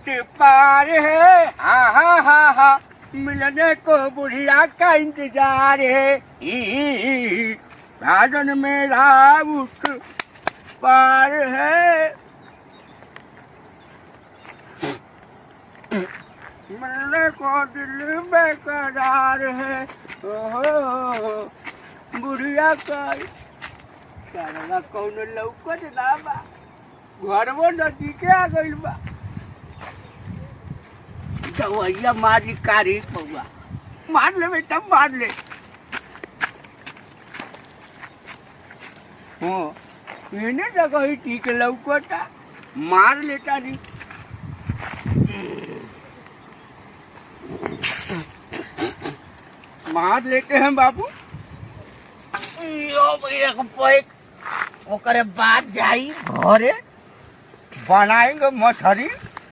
के पार है। हाँ हाँ हाँ हाँ, मिलने को बुढ़िया का इंतजार है। साजन मेरा उठ पार है। मिलने को दिल बेकरार है। ओहो बुढ़िया का सारा कौन लौकत ना बा, घरवो नजदीके आ गइल बा। दवैया मारी कारी पौआ, मार ले बेटा मार ले। हाँ इन्हें जगह ही ठीक लौकता, मार लेता नहीं। मार लेते हैं बाबू। एक पैक ओकरे बाद जाई घरे बनाएंगे मछली।